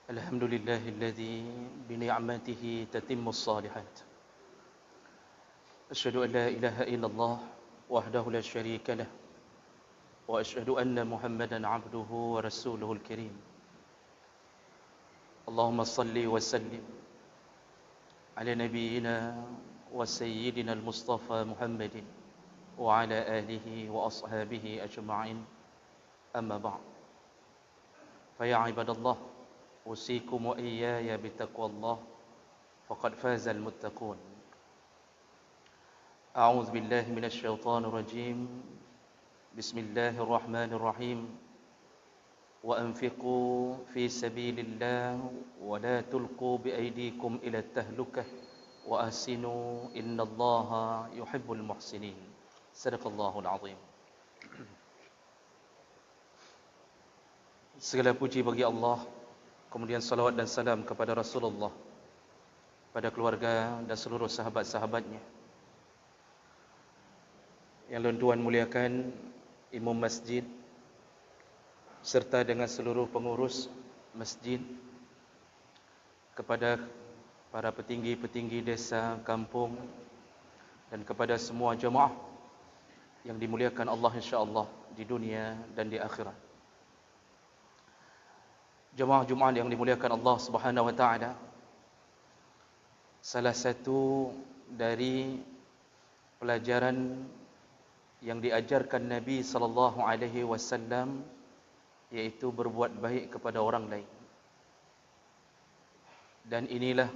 Alhamdulillahilladzi bini'matihi tatimmus shalihat. Asyhadu an la ilaha illallah wahdahu la syarika lah wa asyhadu anna Muhammadan 'abduhu wa rasuluhul karim. Allahumma shalli wa sallim ala nabiyyina wa sayyidina al-Mustafa Muhammadin wa ala alihi wa ashabihi ajma'in. Amma ba'd. Fa ya ibadallah, usikum wa iyaya bitaqwallah faqad fazal muttaqun. A'udzu billahi minasy syaithanir rajim. Bismillahirrahmanirrahim. Wa anfiqu fi sabilillah wa la tulqu bi aydikum ila tahlukah wa ahsinu innallaha yuhibbul muhsinin. Sadaqallahul azim. Segala puji bagi Allah, kemudian salawat dan salam kepada Rasulullah, pada keluarga dan seluruh sahabat-sahabatnya. Yang tuan muliakan imam masjid serta dengan seluruh pengurus masjid, kepada para petinggi-petinggi desa, kampung, dan kepada semua jemaah yang dimuliakan Allah insya-Allah di dunia dan di akhirat. Jemaah Jumaat yang dimuliakan Allah Subhanahu wa taala, salah satu dari pelajaran yang diajarkan Nabi sallallahu alaihi wasallam yaitu berbuat baik kepada orang lain. Dan inilah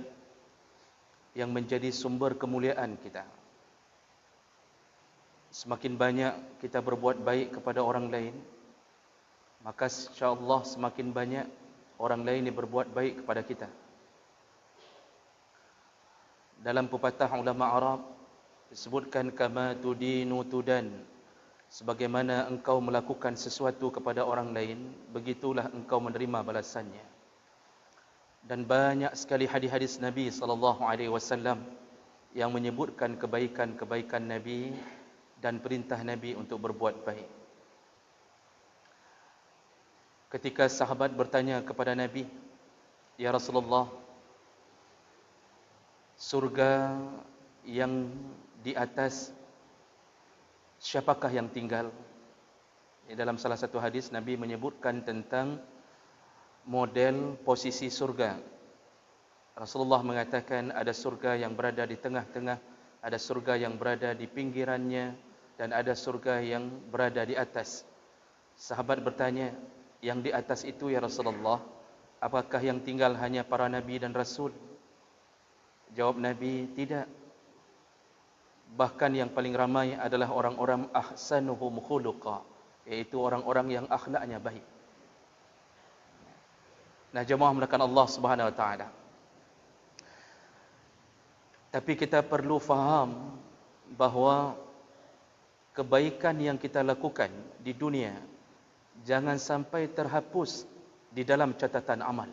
yang menjadi sumber kemuliaan kita. Semakin banyak kita berbuat baik kepada orang lain, maka insya-Allah semakin banyak orang lain yang berbuat baik kepada kita. Dalam pepatah ulama Arab disebutkan kama tudinu tudan, sebagaimana engkau melakukan sesuatu kepada orang lain, begitulah engkau menerima balasannya. Dan banyak sekali hadis-hadis Nabi sallallahu alaihi wasallam yang menyebutkan kebaikan-kebaikan Nabi dan perintah Nabi untuk berbuat baik. Ketika sahabat bertanya kepada Nabi, "Ya Rasulullah, surga yang di atas siapakah yang tinggal?" Dalam salah satu hadis Nabi menyebutkan tentang model posisi surga. Rasulullah mengatakan ada surga yang berada di tengah-tengah, ada surga yang berada di pinggirannya, dan ada surga yang berada di atas. Sahabat bertanya, yang di atas itu ya Rasulullah, apakah yang tinggal hanya para nabi dan rasul? Jawab Nabi, tidak. Bahkan yang paling ramai adalah orang-orang ahsanuhum khuluqa, yaitu orang-orang yang akhlaknya baik. Nah, jemaah melakukan Allah Subhanahu wa taala. Tapi kita perlu faham bahawa kebaikan yang kita lakukan di dunia jangan sampai terhapus di dalam catatan amal.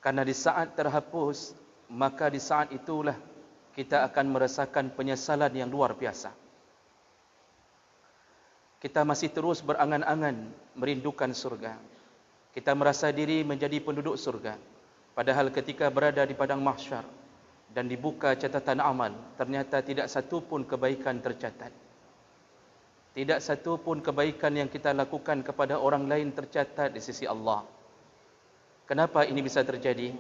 Karena di saat terhapus, maka di saat itulah kita akan merasakan penyesalan yang luar biasa. Kita masih terus berangan-angan merindukan surga. Kita merasa diri menjadi penduduk surga. Padahal ketika berada di padang mahsyar dan dibuka catatan amal, ternyata tidak satu pun kebaikan tercatat. Tidak satu pun kebaikan yang kita lakukan kepada orang lain tercatat di sisi Allah. Kenapa ini bisa terjadi?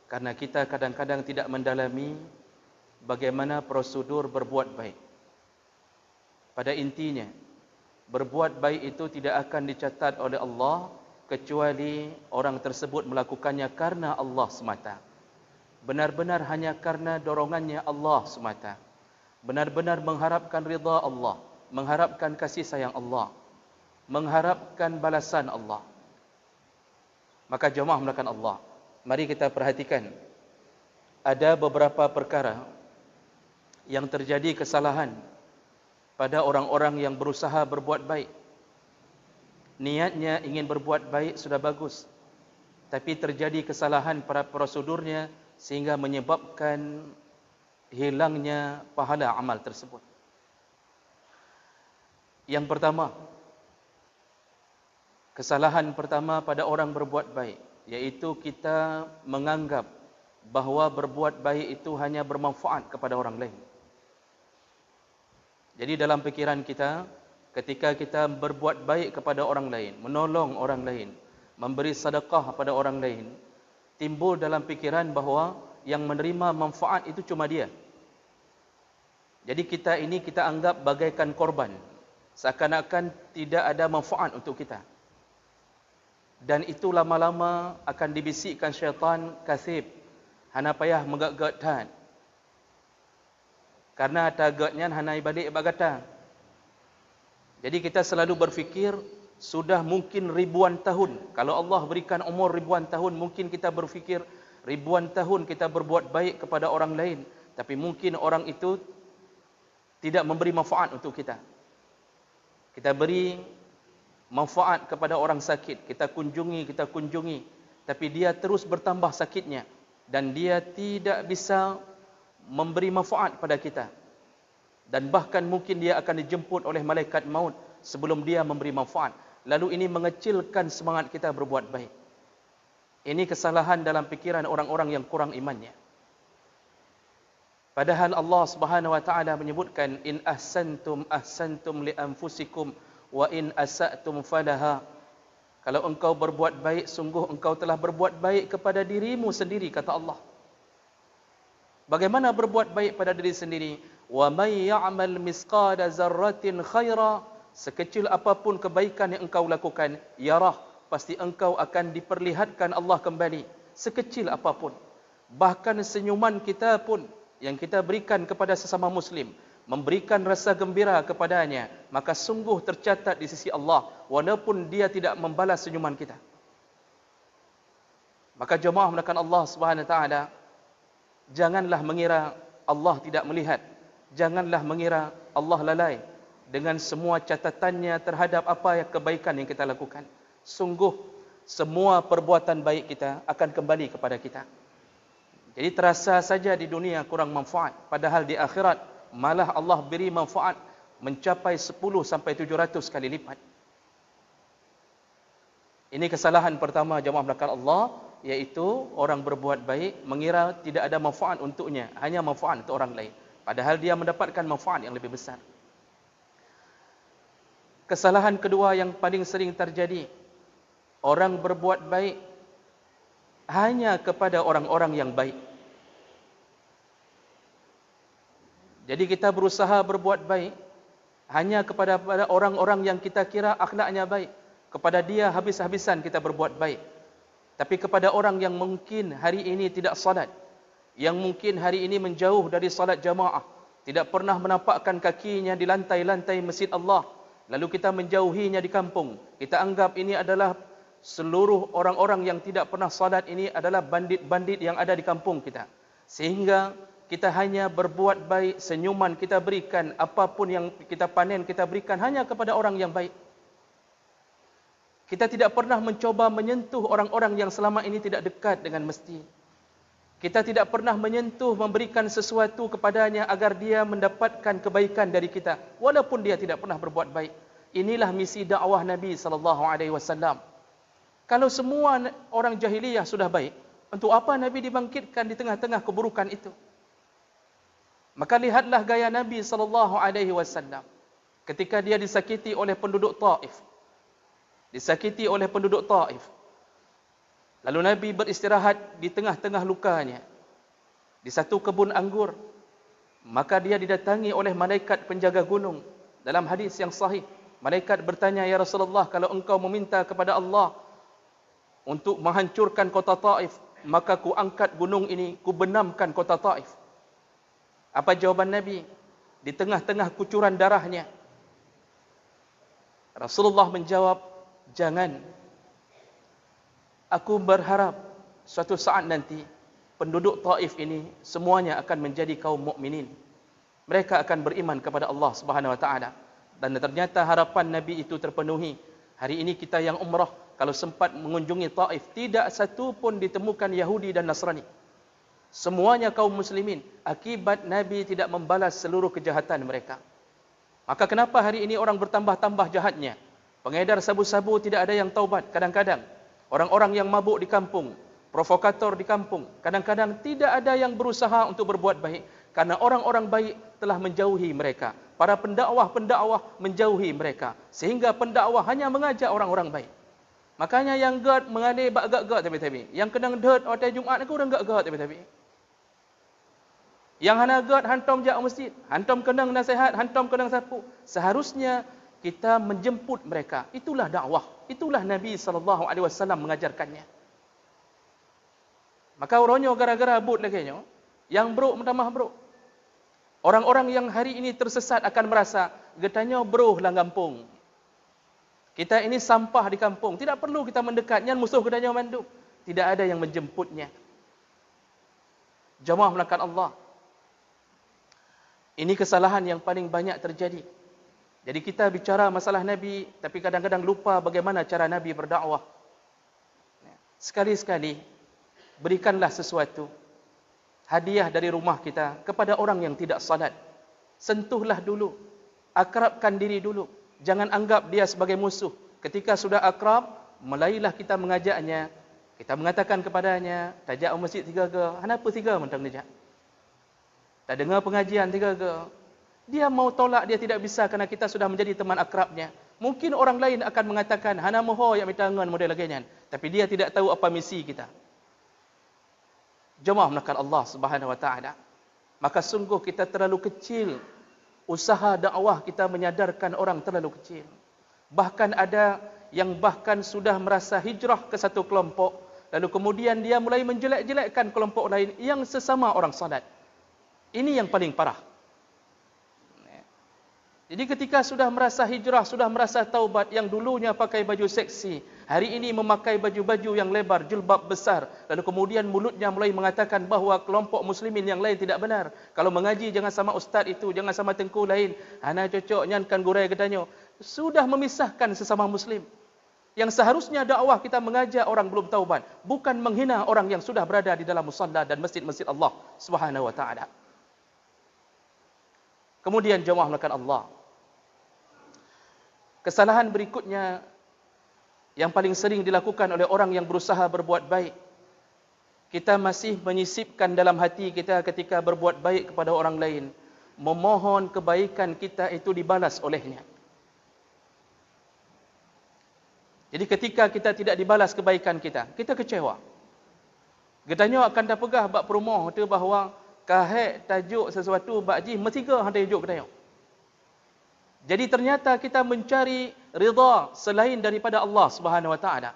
Karena kita kadang-kadang tidak mendalami bagaimana prosedur berbuat baik. Pada intinya, berbuat baik itu tidak akan dicatat oleh Allah kecuali orang tersebut melakukannya karena Allah semata. Benar-benar hanya karena dorongannya Allah semata. Benar-benar mengharapkan ridha Allah, mengharapkan kasih sayang Allah, mengharapkan balasan Allah. Maka jemaah melakukan Allah, mari kita perhatikan ada beberapa perkara yang terjadi kesalahan pada orang-orang yang berusaha berbuat baik. Niatnya ingin berbuat baik sudah bagus, tapi terjadi kesalahan pada prosedurnya sehingga menyebabkan hilangnya pahala amal tersebut. Yang pertama, kesalahan pertama pada orang berbuat baik, yaitu kita menganggap bahawa berbuat baik itu hanya bermanfaat kepada orang lain. Jadi dalam fikiran kita, ketika kita berbuat baik kepada orang lain, menolong orang lain, memberi sedekah pada orang lain, timbul dalam fikiran bahawa yang menerima manfaat itu cuma dia. Jadi kita ini kita anggap bagaikan korban, seakan-akan tidak ada manfaat untuk kita. Dan itu lama-lama akan dibisikkan syaitan kasib, hana payah megak-gak tan. Karena targetnya hana balik bagata. Jadi kita selalu berfikir sudah mungkin ribuan tahun. Kalau Allah berikan umur ribuan tahun, mungkin kita berfikir ribuan tahun kita berbuat baik kepada orang lain, tapi mungkin orang itu tidak memberi manfaat untuk kita. Kita beri manfaat kepada orang sakit, kita kunjungi, tapi dia terus bertambah sakitnya dan dia tidak bisa memberi manfaat pada kita. Dan bahkan mungkin dia akan dijemput oleh malaikat maut sebelum dia memberi manfaat. Lalu ini mengecilkan semangat kita berbuat baik. Ini kesalahan dalam fikiran orang-orang yang kurang imannya. Padahal Allah Subhanahu wa taala menyebutkan in ahsantum ahsantum li anfusikum wa in asa'tum falaha. Kalau engkau berbuat baik, sungguh engkau telah berbuat baik kepada dirimu sendiri, kata Allah. Bagaimana berbuat baik pada diri sendiri? Wa may ya'mal misqala zarratin khaira, sekecil apapun kebaikan yang engkau lakukan, yarah, pasti engkau akan diperlihatkan Allah kembali, sekecil apapun. Bahkan senyuman kita pun yang kita berikan kepada sesama muslim, memberikan rasa gembira kepadanya, maka sungguh tercatat di sisi Allah walaupun dia tidak membalas senyuman kita. Maka jemaah melakukan Allah Subhanahu wa taala, janganlah mengira Allah tidak melihat. Janganlah mengira Allah lalai dengan semua catatannya terhadap apa yang kebaikan yang kita lakukan. Sungguh semua perbuatan baik kita akan kembali kepada kita. Jadi terasa saja di dunia kurang manfaat, padahal di akhirat malah Allah beri manfaat mencapai 10 sampai 700 kali lipat. Ini kesalahan pertama jemaah belakang Allah, yaitu orang berbuat baik mengira tidak ada manfaat untuknya, hanya manfaat untuk orang lain, padahal dia mendapatkan manfaat yang lebih besar. Kesalahan kedua yang paling sering terjadi, orang berbuat baik hanya kepada orang-orang yang baik. Jadi kita berusaha berbuat baik hanya kepada orang-orang yang kita kira akhlaknya baik. Kepada dia habis-habisan kita berbuat baik. Tapi kepada orang yang mungkin hari ini tidak salat, yang mungkin hari ini menjauh dari salat jamaah, tidak pernah menampakkan kakinya di lantai-lantai masjid Allah, lalu kita menjauhinya di kampung, kita anggap ini adalah seluruh orang-orang yang tidak pernah salat, ini adalah bandit-bandit yang ada di kampung kita. Sehingga kita hanya berbuat baik, senyuman kita berikan, apapun yang kita panen kita berikan hanya kepada orang yang baik. Kita tidak pernah mencoba menyentuh orang-orang yang selama ini tidak dekat dengan masjid. Kita tidak pernah menyentuh, memberikan sesuatu kepadanya agar dia mendapatkan kebaikan dari kita, walaupun dia tidak pernah berbuat baik. Inilah misi dakwah Nabi SAW. Kalau semua orang jahiliyah sudah baik, untuk apa Nabi dibangkitkan di tengah-tengah keburukan itu? Maka lihatlah gaya Nabi SAW ketika dia disakiti oleh penduduk Taif. Disakiti oleh penduduk Taif. Lalu Nabi beristirahat di tengah-tengah lukanya di satu kebun anggur. Maka dia didatangi oleh malaikat penjaga gunung. Dalam hadis yang sahih, malaikat bertanya, "Ya Rasulullah, kalau engkau meminta kepada Allah untuk menghancurkan kota Taif, maka ku angkat gunung ini, ku benamkan kota Taif." Apa jawaban Nabi? Di tengah-tengah kucuran darahnya, Rasulullah menjawab, "Jangan. Aku berharap suatu saat nanti penduduk Taif ini semuanya akan menjadi kaum mukminin. Mereka akan beriman kepada Allah Subhanahu wa taala." Dan ternyata harapan Nabi itu terpenuhi. Hari ini kita yang umrah, kalau sempat mengunjungi Taif, tidak satu pun ditemukan Yahudi dan Nasrani. Semuanya kaum muslimin, akibat Nabi tidak membalas seluruh kejahatan mereka. Maka kenapa hari ini orang bertambah-tambah jahatnya? Pengedar sabu-sabu tidak ada yang taubat kadang-kadang. Orang-orang yang mabuk di kampung, provokator di kampung, kadang-kadang tidak ada yang berusaha untuk berbuat baik. Karena orang-orang baik telah menjauhi mereka. Para pendakwah-pendakwah menjauhi mereka. Sehingga pendakwah hanya mengajak orang-orang baik. Makanya yang gad mengalir bak gad tapi-tapi. Yang kena dot hotel Jumaat aku orang gad tapi-tapi. Yang hana gad hantam jak masjid, hantam kenang nasihat, hantam kenang sapu. Seharusnya kita menjemput mereka. Itulah dakwah. Itulah Nabi SAW mengajarkannya. Maka orangnya gara-gara abut lagi nyo, yang bro mentambah bro. Orang-orang yang hari ini tersesat akan merasa getanya bro lah kampung. Kita ini sampah di kampung. Tidak perlu kita mendekat. Yang musuh getanya mandu. Tidak ada yang menjemputnya. Jamaah melakukan Allah. Ini kesalahan yang paling banyak terjadi. Jadi kita bicara masalah Nabi, tapi kadang-kadang lupa bagaimana cara Nabi berdakwah. Sekali-sekali, berikanlah sesuatu, hadiah dari rumah kita kepada orang yang tidak salat. Sentuhlah dulu, akrabkan diri dulu. Jangan anggap dia sebagai musuh. Ketika sudah akrab, mulailah kita mengajaknya. Kita mengatakan kepadanya, tajak masjid 3 ke, kenapa 3 mentang nejak? Tak dengar pengajian 3 ke. Dia mau tolak, dia tidak bisa kerana kita sudah menjadi teman akrabnya. Mungkin orang lain akan mengatakan, hana moho yang minta tangan model lagi. Tapi dia tidak tahu apa misi kita. Jemaah melakukan Allah Subhanahu Wa Taala. Maka sungguh kita terlalu kecil. Usaha dakwah kita menyadarkan orang terlalu kecil. Bahkan ada yang bahkan sudah merasa hijrah ke satu kelompok. Lalu kemudian dia mulai menjelek-jelekkan kelompok lain yang sesama orang salat. Ini yang paling parah. Jadi ketika sudah merasa hijrah, sudah merasa taubat, yang dulunya pakai baju seksi, hari ini memakai baju-baju yang lebar, jilbab besar, lalu kemudian mulutnya mulai mengatakan bahawa kelompok muslimin yang lain tidak benar. Kalau mengaji jangan sama ustaz itu, jangan sama tengku lain. Hana cocok nyankan gurai katanya. Sudah memisahkan sesama muslim. Yang seharusnya dakwah kita mengajak orang belum taubat, bukan menghina orang yang sudah berada di dalam musalla dan masjid-masjid Allah Subhanahu Wa Taala. Kemudian jemaah melakukan Allah. Kesalahan berikutnya yang paling sering dilakukan oleh orang yang berusaha berbuat baik. Kita masih menyisipkan dalam hati kita ketika berbuat baik kepada orang lain, memohon kebaikan kita itu dibalas olehnya. Jadi ketika kita tidak dibalas kebaikan kita, kita kecewa. Getanya akan dah pegah bab perumoh tu bahawa kahek tajuk sesuatu bakji mestiga hang tajuk ketanya. Jadi ternyata kita mencari ridha selain daripada Allah Subhanahu Wa Taala.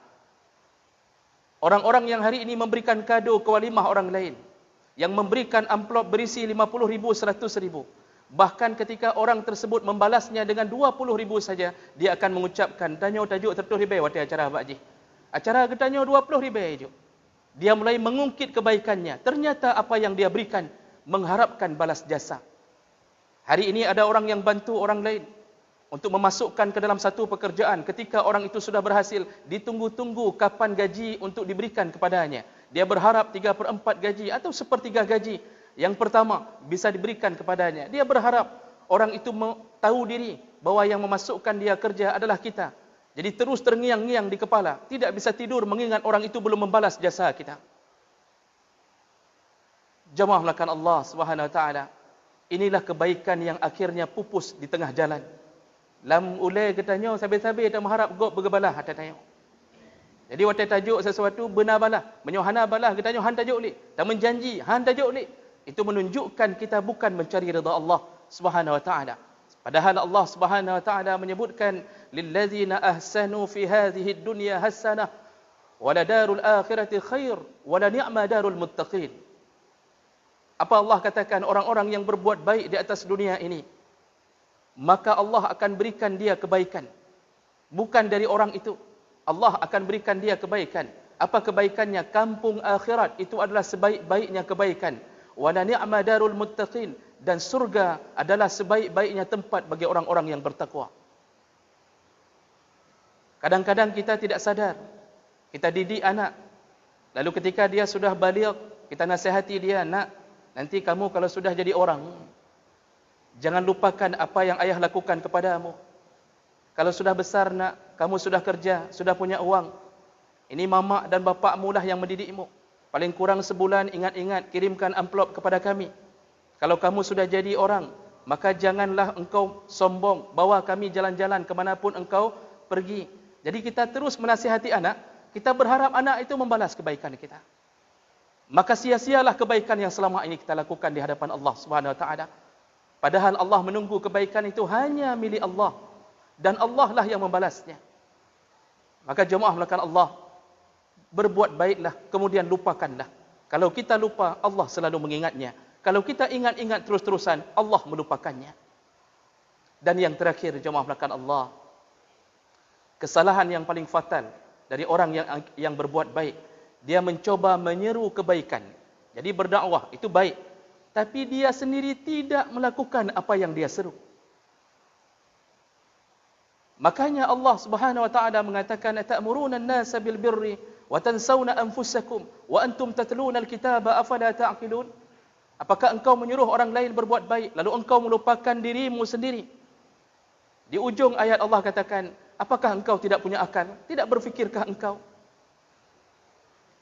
Orang-orang yang hari ini memberikan kado ke walimah orang lain, yang memberikan amplop berisi 50,000, 100,000. Bahkan ketika orang tersebut membalasnya dengan 20,000 saja, dia akan mengucapkan tanya tajuk tertulis ribai waktu acara bakji. Acara ketanya 20,000 je. Dia mulai mengungkit kebaikannya. Ternyata apa yang dia berikan mengharapkan balas jasa. Hari ini ada orang yang bantu orang lain untuk memasukkan ke dalam satu pekerjaan. Ketika orang itu sudah berhasil, ditunggu-tunggu kapan gaji untuk diberikan kepadanya. Dia berharap 3/4 gaji atau 1/3 gaji yang pertama bisa diberikan kepadanya. Dia berharap orang itu tahu diri bahawa yang memasukkan dia kerja adalah kita. Jadi terus terngiang-ngiang di kepala, tidak bisa tidur mengingat orang itu belum membalas jasa kita. Jemaah melakukan Allah Subhanahu Wa Taala. Inilah kebaikan yang akhirnya pupus di tengah jalan. Lam ulai katanya sabi-sabi tak mengharap gop bergebalah hata tanya. Jadi waktu tajuk sesuatu benar balah, menyohana balah katanya han tajuk li, tak menjanji han tajuk li. Itu menunjukkan kita bukan mencari redha Allah Subhanahu Wa Taala. Padahal Allah Subhanahu Wa Taala menyebutkan lillazina ahsanu fi hadhihi dunya hasanah wa la darul akhirati khair wa la ni'ma darul muttaqin. Apa Allah katakan? Orang-orang yang berbuat baik di atas dunia ini, maka Allah akan berikan dia kebaikan. Bukan dari orang itu. Allah akan berikan dia kebaikan. Apa kebaikannya? Kampung akhirat itu adalah sebaik-baiknya kebaikan. Wa la ni'ma darul muttaqin, dan surga adalah sebaik-baiknya tempat bagi orang-orang yang bertakwa. Kadang-kadang kita tidak sadar. Kita didik anak. Lalu ketika dia sudah baligh, kita nasihati dia, nak, nanti kamu kalau sudah jadi orang, jangan lupakan apa yang ayah lakukan kepadamu. Kalau sudah besar nak, kamu sudah kerja, sudah punya uang. Ini mama dan bapakmu lah yang mendidikmu. Paling kurang sebulan ingat-ingat kirimkan amplop kepada kami. Kalau kamu sudah jadi orang, maka janganlah engkau sombong, bawa kami jalan-jalan kemanapun engkau pergi. Jadi kita terus menasihati anak, kita berharap anak itu membalas kebaikan kita. Maka sia-sialah kebaikan yang selama ini kita lakukan di hadapan Allah Subhanahu Wa Taala. Padahal Allah menunggu kebaikan itu hanya milik Allah. Dan Allah lah yang membalasnya. Maka jemaah melakukan Allah, berbuat baiklah, kemudian lupakanlah. Kalau kita lupa, Allah selalu mengingatnya. Kalau kita ingat-ingat terus-terusan, Allah melupakannya. Dan yang terakhir, jemaah melakukan Allah, kesalahan yang paling fatal dari orang yang berbuat baik, dia mencoba menyeru kebaikan. Jadi berdakwah itu baik, tapi dia sendiri tidak melakukan apa yang dia seru. Makanya Allah Subhanahu Wa Taala mengatakan, "Ta'muruna an-nasa bil birri wa tansawna anfusakum wa antum tatluna al-kitaba afala ta'qilun?" Apakah engkau menyuruh orang lain berbuat baik, lalu engkau melupakan dirimu sendiri? Di ujung ayat Allah katakan, apakah engkau tidak punya akal? Tidak berfikirkah engkau?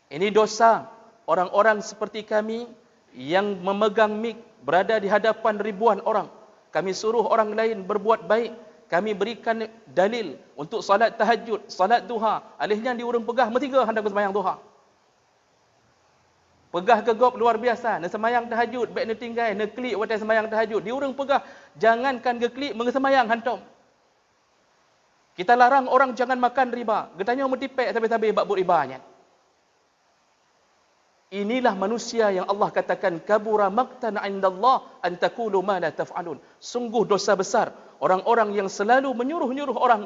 Ini dosa orang-orang seperti kami yang memegang mik, berada di hadapan ribuan orang. Kami suruh orang lain berbuat baik. Kami berikan dalil untuk salat tahajud, salat duha. Alihnya diurung pegah, metiga hendak bersembahyang duha. Pegah gegop luar biasa. Nak sembahyang tahajud, baik nak tinggal, nak klik waktu sembahyang tahajud. Diurung pegah, jangankan ke klik, mengesembahang hantam. Kita larang orang jangan makan riba. Getanya metipek tapi-tapi bab ribanya. Inilah manusia yang Allah katakan kabura maqtan 'indallah an taqulu ma la taf'alun. Sungguh dosa besar orang-orang yang selalu menyuruh-nyuruh orang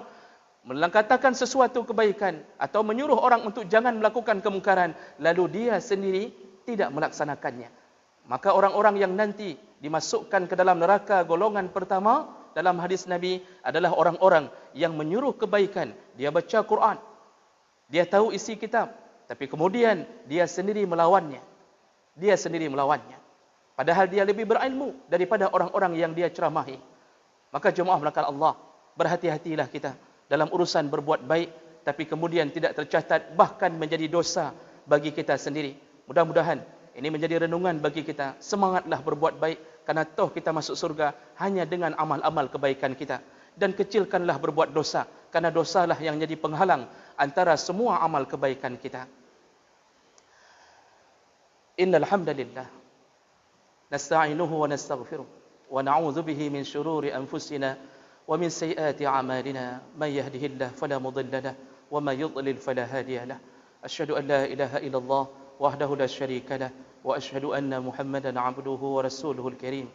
mengatakan sesuatu kebaikan atau menyuruh orang untuk jangan melakukan kemungkaran, lalu dia sendiri tidak melaksanakannya. Maka orang-orang yang nanti dimasukkan ke dalam neraka golongan pertama dalam hadis Nabi adalah orang-orang yang menyuruh kebaikan. Dia baca Quran, dia tahu isi kitab, tapi kemudian dia sendiri melawannya. Dia sendiri melawannya. Padahal dia lebih berilmu daripada orang-orang yang dia ceramahi. Maka jemaah melakukan Allah, berhati-hatilah kita dalam urusan berbuat baik, tapi kemudian tidak tercatat, bahkan menjadi dosa bagi kita sendiri. Mudah-mudahan ini menjadi renungan bagi kita. Semangatlah berbuat baik, karena toh kita masuk surga hanya dengan amal-amal kebaikan kita. Dan kecilkanlah berbuat dosa, karena dosalah yang jadi penghalang antara semua amal kebaikan kita. Innal hamdalillah nasta'inuhu wa nastaghfiruh wa na'udzu bihi min shururi anfusina wa min sayyiati a'malina. Man yahdihillahu fala mudilla lahu wa man yudlil fala hadiya lahu. Asyhadu an la ilaha illallah wahdahu la syarika lah wa asyhadu anna Muhammadan 'abduhu wa rasuluhul karim.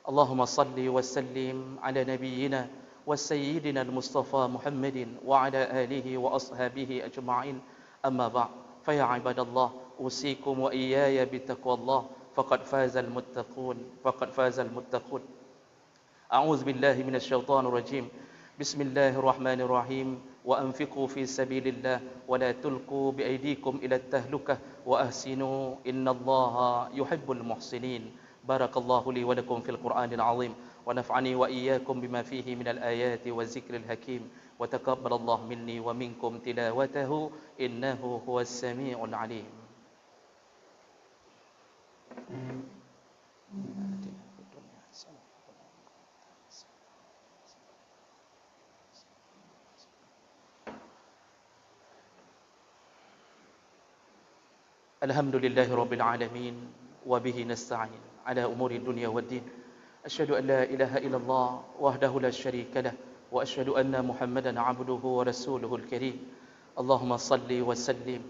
Allahumma salli wa sallim ala nabiyyina wa sayyidina al-Mustafa Muhammadin wa ala alihi wa ashabihi ajma'in. Amma ba'd. Fa ya ibadallah, usikum wa iyaya bittaqwallah faqad fazal muttaqun. Faqad fazal muttaqun. A'udzu billahi minasy syaithanir rajim. Bismillahirrahmanirrahim. Wa anfiqu fi sabilillah wa la tulqu bi aydikum ila at-tahlukah wa ahsinu innallaha yuhibbul muhsinin. Barakallahu li wa lakum fil Qur'anil azim wa naf'ani wa iyyakum bima fihi minal ayati wa zikril hakim wa taqabbalallahu minni wa minkum tilawatahu innahu huwas samiul alim. Alhamdulillahi rabbil alamin wa bihi nasta'in ala umuri dunya waddin. Asyhadu an la ilaha illallah wahdahu la syarika lah wa asyhadu anna Muhammadan 'abduhu wa rasuluhul karim. Allahumma salli wa sallim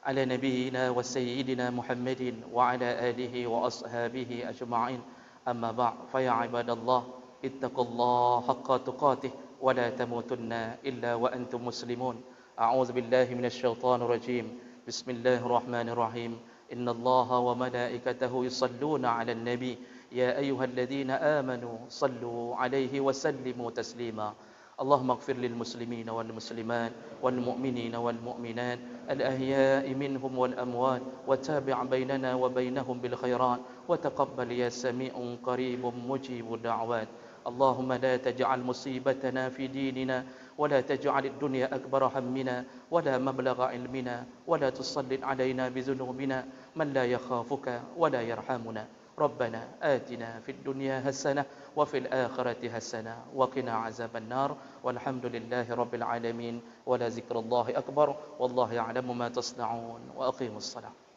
ala nabiyyina wa sayyidina Muhammadin wa ala alihi wa ashabihi ajma'in. Amma ba'd. Fa ya ibadallah, ittaqullaha haqqa tuqatih wa la tamutunna illa wa antum muslimun. A'udzu billahi minasy syaithanir rajim. Bismillahirrahmanirrahim. Innallaha wa malaikatahu yusalluna 'alan nabi ya ayyuhalladzina amanu sallu 'alaihi wa sallimu taslima. اللهم اغفر للمسلمين والمسلمات والمؤمنين والمؤمنات الأحياء منهم والأموات وتابع بيننا وبينهم بالخيرات وتقبل يا سميع قريب مجيب الدعوات. اللهم لا تجعل مصيبتنا في ديننا ولا تجعل الدنيا أكبر همنا ولا مبلغ علمنا ولا تسلط علينا بذنوبنا من لا يخافك ولا يرحمنا. ربنا آتنا في الدنيا حسنة وفي الآخرة حسنة وقنا عذاب النار والحمد لله رب العالمين ولذكر الله أكبر والله يعلم ما تصنعون وأقيموا الصلاة.